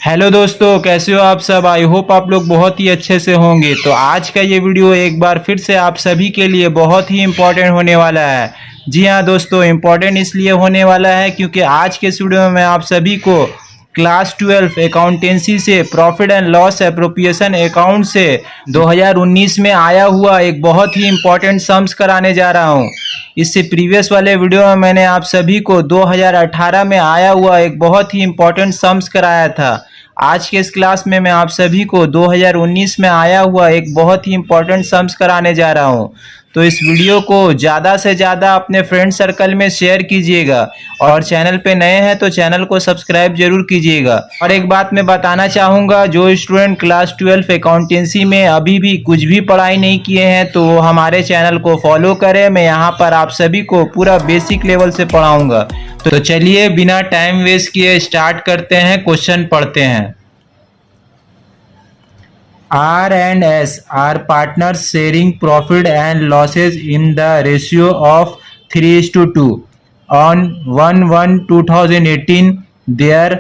Hello दोस्तों, कैसे हो आप सब। आई होप आप लोग बहुत ही अच्छे से होंगे। तो आज का ये वीडियो एक बार फिर से आप सभी के लिए बहुत ही इम्पोर्टेंट होने वाला है। जी हाँ दोस्तों, इम्पोर्टेंट इसलिए होने वाला है क्योंकि आज के इस वीडियो में मैं आप सभी को क्लास 12 अकाउंटेंसी से profit and loss appropriation account से 2019 में आया हुआ एक बहुत ही इम्पोर्टेंट सम्स कराने जा रहा हूँ। इससे प्रीवियस वाले वीडियो में मैंने आप सभी को 2018 में आया हुआ एक बहुत ही इम्पोर्टेंट सम्स कराया था। आज के इस क्लास में मैं आप सभी को 2019 में आया हुआ एक बहुत ही इम्पोर्टेंट सम्स कराने जा रहा हूँ। तो इस वीडियो को ज़्यादा से ज़्यादा अपने फ्रेंड सर्कल में शेयर कीजिएगा और चैनल पे नए हैं तो चैनल को सब्सक्राइब जरूर कीजिएगा। और एक बात मैं बताना चाहूँगा, जो स्टूडेंट क्लास 12 अकाउंटेंसी में अभी भी कुछ भी पढ़ाई नहीं किए हैं तो वो हमारे चैनल को फॉलो करें। मैं यहाँ पर आप सभी को पूरा बेसिक लेवल से पढ़ाऊँगा। तो चलिए बिना टाइम वेस्ट किए स्टार्ट करते हैं, क्वेश्चन पढ़ते हैं। R and S are partners sharing profit and losses in the ratio of 3:2. On 1/1/2018, their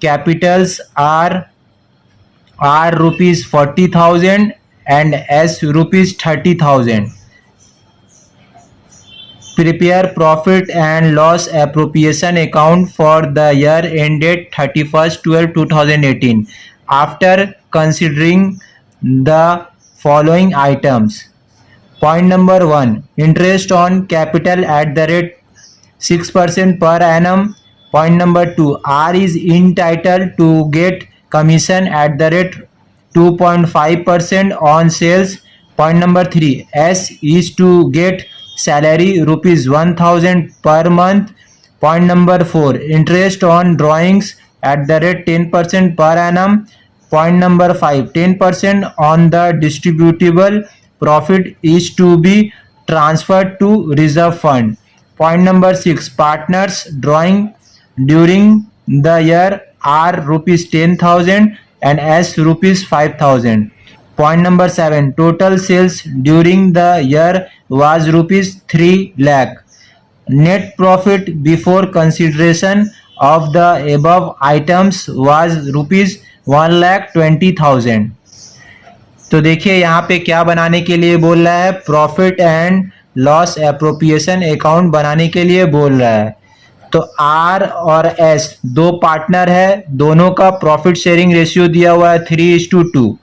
capitals are rupees 40,000 and S rupees 30,000. Prepare profit and loss appropriation account for the year ended 31/12/2018 after considering the following items. Point number 1, interest on capital at the rate 6% per annum. Point number 2, R is entitled to get commission at the rate 2.5% on sales. Point number 3, S is to get salary rupees 1000 per month. Point number 4, interest on drawings at the rate 10% per annum. Point number 5, 10% on the distributable profit is to be transferred to reserve fund. Point number 6, partners drawing during the year are rupees 10,000 and S rupees 5,000. Point number 7, total sales during the year was rupees 3 lakh. Net profit before consideration of the above items was rupees 1,20,000. तो देखिए यहाँ पे क्या बनाने के लिए बोल रहा है, profit and loss appropriation account बनाने के लिए बोल रहा है। तो आर और एस दो पार्टनर है, दोनों का प्रॉफिट शेयरिंग रेशियो दिया हुआ है 3:2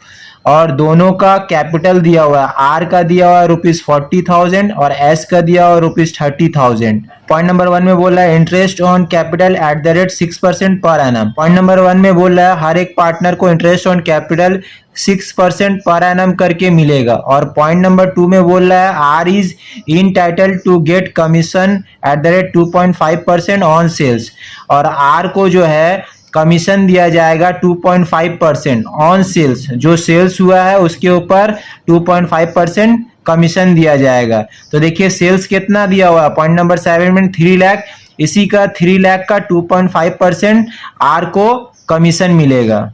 और दोनों का कैपिटल दिया हुआ है। आर का दिया हुआ है रुपीज 40,000 और एस का दिया हुआ है रुपीज 30,000। पॉइंट नंबर 1 में बोल रहा है interest on capital eight the rate 6% per annum. Point number 1 में बोल रहा है हर एक पार्टनर को interest on capital 6% per annum करके मिलेगा। और पॉइंट नंबर 2 में बोल रहा है R is entitled to get commission at the rate 2.5% on sales. और आर को जो है कमीशन दिया जाएगा 2.5% ऑन सेल्स, जो सेल्स हुआ है उसके ऊपर 2.5% कमीशन दिया जाएगा। तो देखिए सेल्स कितना दिया हुआ है, पॉइंट नंबर 7 में 3 लाख, इसी का 3 लाख का 2.5% आर को कमीशन मिलेगा।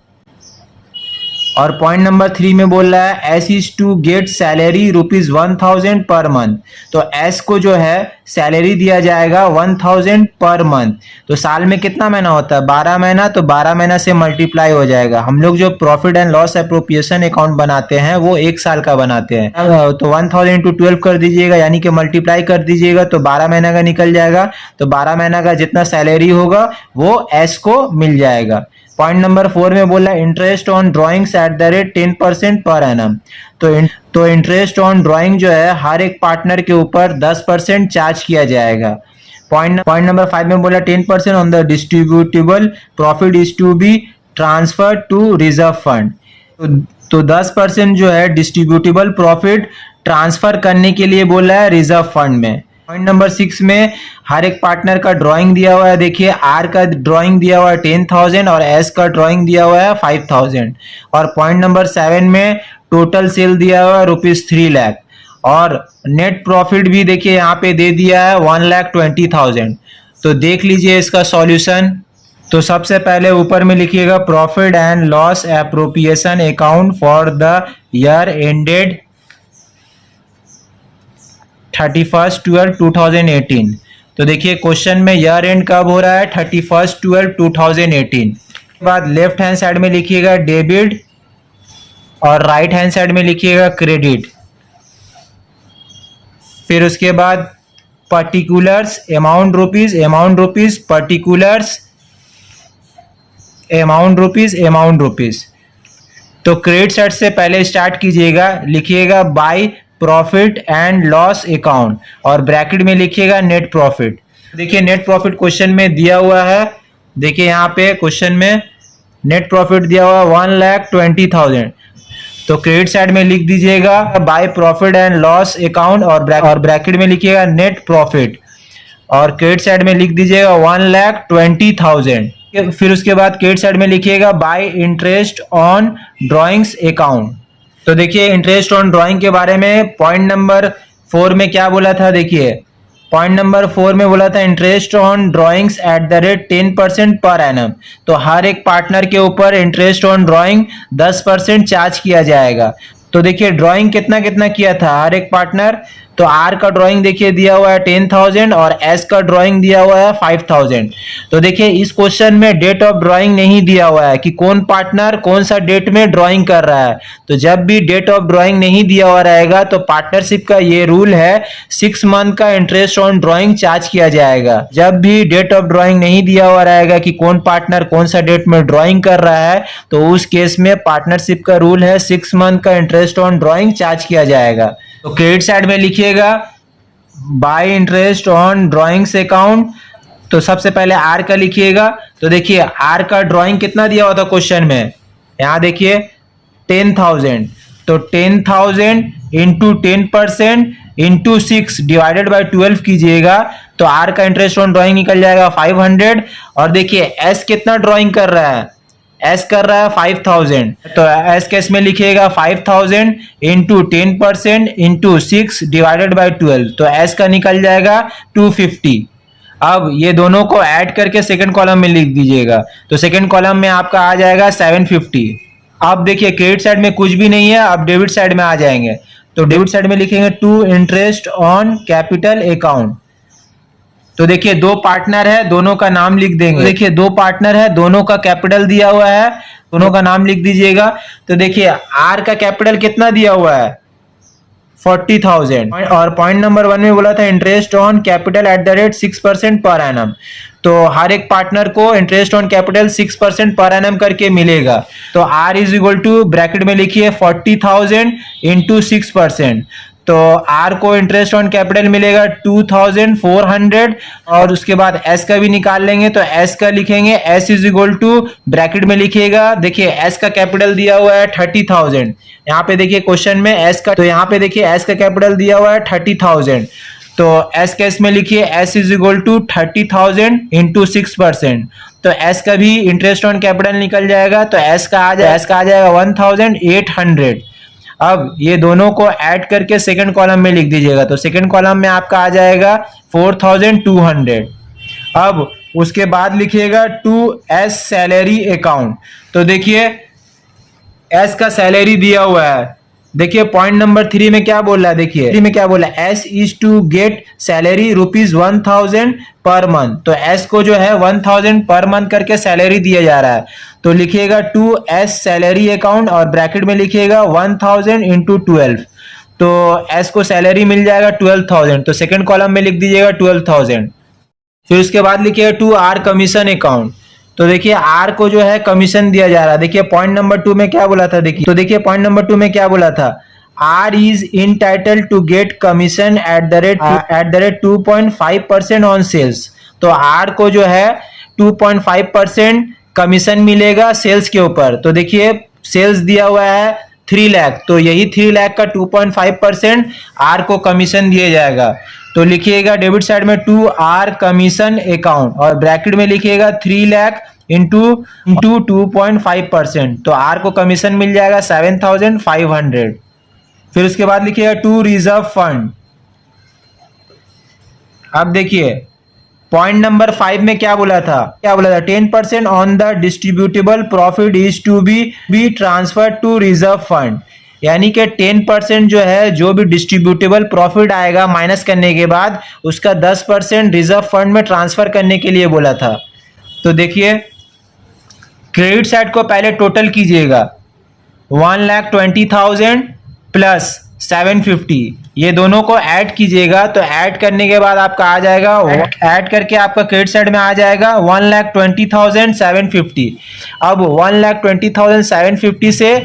और पॉइंट नंबर 3 में बोल रहा है S is to get salary rupees 1000 per month. तो एस को जो है सैलरी दिया जाएगा 1000 पर मंथ। तो साल में कितना महीना होता है, 12 महीना। तो 12 महीना से मल्टीप्लाई हो जाएगा। हम लोग जो profit and loss appropriation account बनाते हैं वो 1 साल का बनाते हैं। तो 1000 इंटू 12 कर दीजिएगा, यानी कि मल्टीप्लाई कर दीजिएगा तो 12 महीना का निकल जाएगा। तो 12 महीना का जितना सैलरी होगा वो एस को मिल जाएगा। पॉइंट नंबर 4 में बोला interest on drawings eight the rate 10% per annum. तो इंटरेस्ट ऑन ड्रॉइंग जो है हर एक पार्टनर के ऊपर 10% चार्ज किया जाएगा। पॉइंट नंबर 5 में बोला 10% on the distributable profit is to be transferred to reserve fund. तो 10% जो है डिस्ट्रीब्यूटेबल प्रॉफिट ट्रांसफर करने के लिए बोला है रिजर्व फंड में। पॉइंट नंबर 6 में हर एक पार्टनर का ड्राइंग दिया हुआ है। देखिए आर का ड्राइंग दिया हुआ है 10,000 और एस का ड्राइंग दिया हुआ है 5,000। और पॉइंट नंबर 7 में टोटल सेल दिया हुआ है रुपीज 3 लाख और नेट प्रॉफिट भी देखिए यहाँ पे दे दिया है 1,20,000। तो देख लीजिए इसका सॉल्यूशन। तो सबसे पहले ऊपर में लिखिएगा profit and loss appropriation account for the year ended 31/12/2018। तो देखिए क्वेश्चन में ईयर एंड कब हो रहा है, 31/12/2018। बाद लेफ्ट हैंड साइड में लिखिएगा डेबिट और राइट हैंड साइड में लिखिएगा क्रेडिट। फिर उसके बाद particulars amount rupees, particulars amount rupees. तो क्रेडिट साइड से पहले स्टार्ट कीजिएगा, लिखिएगा by profit and loss account और ब्रैकेट में लिखिएगा नेट प्रॉफिट। देखिए नेट प्रॉफिट क्वेश्चन में दिया हुआ है, देखिए यहाँ पे क्वेश्चन में नेट प्रॉफिट दिया हुआ है 1,20,000। तो क्रेडिट साइड में लिख दीजिएगा by profit and loss account और ब्रैकेट में लिखिएगा नेट प्रॉफिट और क्रेडिट साइड में लिख दीजिएगा 1,20,000। फिर उसके बाद क्रेडिट साइड में लिखिएगा bye interest on drawings account. तो देखिए इंटरेस्ट ऑन ड्राइंग के बारे में पॉइंट नंबर 4 में क्या बोला था, देखिए पॉइंट नंबर 4 में बोला था interest on drawings eight the rate 10% per annum. तो हर एक पार्टनर के ऊपर इंटरेस्ट ऑन ड्राइंग 10% चार्ज किया जाएगा। तो देखिए ड्राइंग कितना कितना किया था हर एक पार्टनर, तो आर का ड्राइंग देखिए दिया हुआ है 10,000 और एस का ड्राइंग दिया हुआ है 5,000। तो देखिए इस क्वेश्चन में डेट ऑफ ड्राइंग नहीं दिया हुआ है कि कौन पार्टनर कौन सा डेट में ड्राइंग कर रहा है। तो जब भी डेट ऑफ ड्राइंग नहीं दिया हुआ रहेगा तो पार्टनरशिप का ये रूल है 6 मंथ का इंटरेस्ट ऑन ड्राइंग चार्ज किया जाएगा। जब भी डेट ऑफ ड्राइंग नहीं दिया हुआ रहेगा कि कौन पार्टनर कौन सा डेट में ड्राइंग कर रहा है तो उस केस में पार्टनरशिप का रूल है 6 मंथ का इंटरेस्ट ऑन ड्राइंग चार्ज किया जाएगा। तो क्रेडिट साइड में लिखिएगा bye interest on drawings account. तो सबसे पहले आर का लिखिएगा। तो देखिए आर का ड्राइंग कितना दिया हुआ था क्वेश्चन में, यहाँ देखिए 10,000। तो 10,000 इंटू 10% इंटू 6 डिवाइडेड बाय 12 कीजिएगा तो आर का इंटरेस्ट ऑन ड्राइंग निकल जाएगा 500। और देखिए एस कितना ड्राइंग कर रहा है, एस कर रहा है 5,000। तो एस केस में लिखिएगा 5,000 इंटू 10% इंटू 6 डिवाइडेड बाई 12। तो एस का निकल जाएगा 250। अब ये दोनों को ऐड करके सेकंड कॉलम में लिख दीजिएगा। तो सेकंड कॉलम में आपका आ जाएगा 750। अब देखिए क्रेडिट साइड में कुछ भी नहीं है, अब डेबिट साइड में आ जाएंगे। तो डेबिट साइड में लिखेंगे to interest on capital account. तो देखिए दो पार्टनर है, दोनों का नाम लिख देंगे। देखिए दो पार्टनर है, दोनों का कैपिटल दिया हुआ है, दोनों का नाम लिख दीजिएगा। तो देखिए आर का कैपिटल कितना दिया हुआ है 40,000 और पॉइंट नंबर 1 में बोला था interest on capital eight the rate 6% per annum. तो हर एक पार्टनर को interest on capital 6% per annum करके मिलेगा। तो R is equal to bracket में लिखिए 40,000 इंटू 6%। तो आर को इंटरेस्ट ऑन कैपिटल मिलेगा 2,400 और उसके बाद एस का भी निकाल लेंगे। तो एस का लिखेंगे S is equal to bracket में लिखिएगा। देखिए एस का कैपिटल दिया हुआ है 30,000। यहाँ पे देखिए क्वेश्चन में एस का, तो यहाँ पे देखिए एस का कैपिटल दिया हुआ है 30,000। तो एस केस में लिखिए S is equal to 30,000 into 6%। तो एस का भी इंटरेस्ट ऑन कैपिटल निकल जाएगा। तो एस का आ जाएगा 1,800। अब ये दोनों को ऐड करके सेकंड कॉलम में लिख दीजिएगा। तो सेकंड कॉलम में आपका आ जाएगा 4,200। अब उसके बाद लिखिएगा टू एस सैलरी अकाउंट। तो देखिए एस का सैलरी दिया हुआ है। देखिए पॉइंट नंबर 3 में क्या बोल रहा है, देखिए 3 में क्या बोला, S is to get salary ₹1,000 per month. तो एस को जो है 1,000 पर मंथ करके सैलरी दिया जा रहा है। तो लिखिएगा टू एस सैलरी अकाउंट और ब्रैकेट में लिखिएगा 1,000 इंटू 12। तो एस को सैलरी मिल जाएगा 12,000। तो सेकंड कॉलम में लिख दीजिएगा 12,000। फिर उसके बाद लिखिएगा टू आर कमीशन अकाउंट। तो देखिए आर को जो है कमीशन दिया जा रहा है। देखिए पॉइंट नंबर 2 में क्या बोला था, देखिए तो देखिए पॉइंट नंबर 2 में क्या बोला था, R is entitled to get commission at the rate 2.5% on sales. तो आर को जो है 2.5% कमीशन मिलेगा सेल्स के ऊपर। तो देखिए सेल्स दिया हुआ है 3 लाख, तो यही 3 लाख का 2.5% आर को कमीशन दिया जाएगा। तो लिखिएगा डेबिट साइड में टू आर कमीशन अकाउंट और ब्रैकेट में लिखिएगा 3 लाख इंटू 2.5%। तो आर को कमीशन मिल जाएगा 7,500। फिर उसके बाद लिखिएगा टू रिजर्व फंड। अब देखिए पॉइंट नंबर 5 में क्या बोला था, 10% on the distributable profit is to be transfer to reserve fund. यानी कि 10% जो है जो भी डिस्ट्रीब्यूटेबल प्रॉफिट आएगा माइनस करने के बाद उसका 10% रिजर्व फंड में ट्रांसफर करने के लिए बोला था। तो देखिए क्रेडिट साइड को पहले टोटल कीजिएगा, 1,20,000 प्लस 750, ये दोनों को ऐड कीजिएगा। तो ऐड करने के बाद आपका आ जाएगा, ऐड करके आपका क्रेडिट साइड में आ जाएगा 1,20,750। अब 1,20,750 से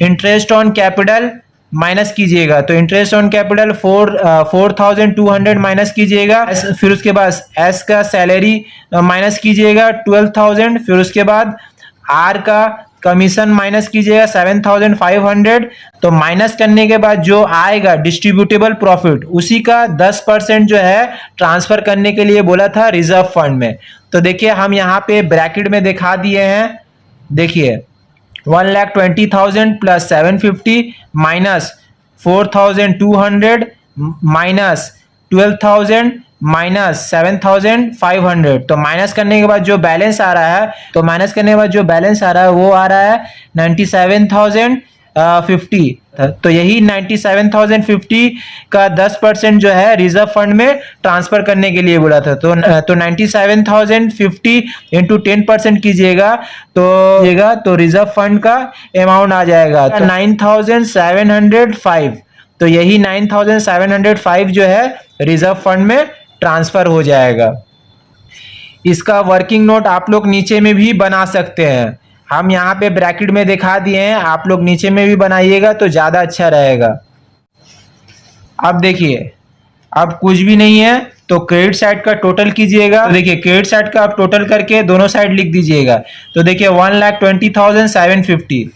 इंटरेस्ट ऑन कैपिटल माइनस कीजिएगा। तो इंटरेस्ट ऑन कैपिटल 4,200 माइनस कीजिएगा। फिर उसके बाद एस का सैलरी माइनस कीजिएगा 12,000। फिर उसके बाद आर का कमीशन माइनस कीजिएगा 7,500। तो माइनस करने के बाद जो आएगा डिस्ट्रीब्यूटेबल प्रॉफिट, उसी का 10% जो है ट्रांसफर करने के लिए बोला था रिजर्व फंड में। तो देखिए हम यहाँ पे ब्रैकेट में दिखा दिए हैं, देखिए 1,20,000 प्लस 750 माइनस 4,200 माइनस 12,000 माइनस 7,500। तो माइनस करने के बाद जो बैलेंस आ रहा है, तो माइनस करने के बाद जो बैलेंस आ रहा है वो आ रहा है 97,050। तो यही 97,050 का 10% जो है रिजर्व फंड में ट्रांसफर करने के लिए बोला था। तो 97,050 इंटू 10% कीजिएगा तो रिजर्व फंड का अमाउंट आ जाएगा 9,705। तो यही 9,705 जो है रिजर्व फंड में ट्रांसफर हो जाएगा। इसका वर्किंग नोट आप लोग नीचे में भी बना सकते हैं, हम यहाँ पे ब्रैकेट में दिखा दिए हैं, आप लोग नीचे में भी बनाइएगा तो ज़्यादा अच्छा रहेगा। अब देखिए, अब कुछ भी नहीं है तो क्रेडिट साइड का टोटल कीजिएगा। तो देखिए क्रेडिट साइड का आप टोटल करके दोनों साइड लिख दीजिएगा। तो देखिए 1,20,750,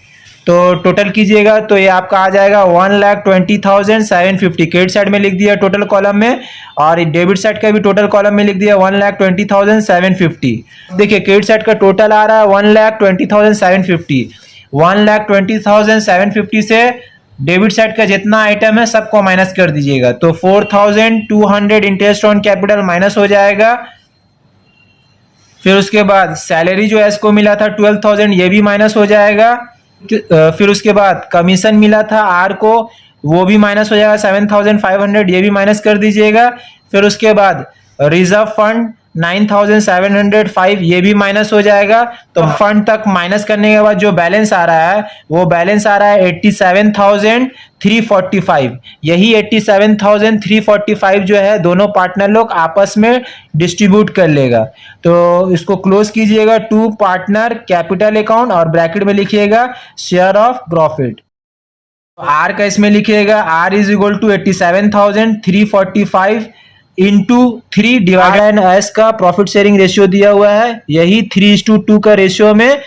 तो टोटल कीजिएगा तो ये आपका आ जाएगा 1,20,750। क्रेडिट साइड में लिख दिया टोटल कॉलम में, और डेबिट साइड का भी टोटल कॉलम में लिख दिया 1,20,750। देखिए क्रेडिट साइड का टोटल आ रहा है 1,20,750। 1,20,750 से डेबिट साइड का जितना आइटम है सबको माइनस कर दीजिएगा। तो 4,200 इंटरेस्ट ऑन कैपिटल माइनस हो जाएगा। फिर उसके बाद सैलरी जो एस को मिला था 12,000, ये भी माइनस हो जाएगा। फिर उसके बाद कमीशन मिला था आर को, वो भी माइनस हो जाएगा 7,500, ये भी माइनस कर दीजिएगा। फिर उसके बाद रिजर्व फंड 9,705, ये भी माइनस हो जाएगा। तो फंड तक माइनस करने के बाद जो बैलेंस आ रहा है वो बैलेंस आ रहा है 87,345। यही 87,345 जो है दोनों पार्टनर लोग आपस में डिस्ट्रीब्यूट कर लेगा। तो इसको क्लोज कीजिएगा टू पार्टनर कैपिटल अकाउंट और ब्रैकेट में लिखिएगा शेयर ऑफ प्रॉफिट। आर का इसमें लिखिएगा R is equal to 87,345 into 3 divided S का प्रॉफिट शेयरिंग रेशियो दिया हुआ है, यही 3:2 का रेशियो में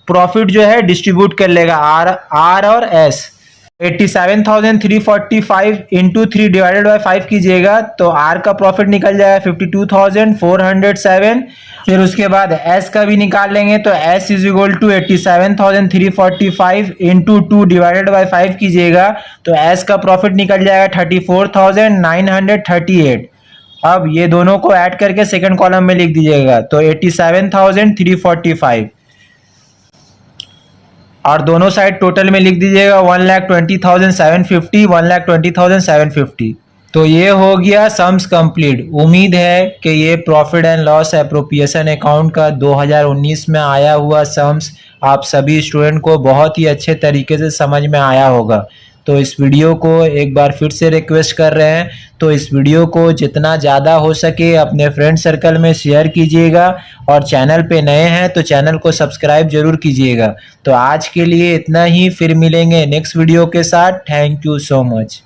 प्रॉफिट जो है डिस्ट्रीब्यूट कर लेगा आर और एस। 87,345 इंटू 3 डिवाइडेड बाई 5 कीजिएगा तो आर का प्रॉफिट निकल जाएगा 52,407। फिर उसके बाद एस का भी निकाल लेंगे तो S is equal to 87,345 into 2 divided by 5 कीजिएगा तो एस का प्रॉफिट निकल जाएगा 34,938। अब ये दोनों को ऐड करके सेकंड कॉलम में लिख दीजिएगा तो 87,345 और दोनों साइड टोटल में लिख दीजिएगा 1,20,750 1,20,750। तो ये हो गया सम्स कंप्लीट। उम्मीद है कि ये profit and loss appropriation account का 2019 में आया हुआ सम्स आप सभी स्टूडेंट को बहुत ही अच्छे तरीके से समझ में आया होगा। तो इस वीडियो को एक बार फिर से रिक्वेस्ट कर रहे हैं, तो इस वीडियो को जितना ज़्यादा हो सके अपने फ्रेंड सर्कल में शेयर कीजिएगा और चैनल पे नए हैं तो चैनल को सब्सक्राइब जरूर कीजिएगा। तो आज के लिए इतना ही, फिर मिलेंगे नेक्स्ट वीडियो के साथ। Thank you so much.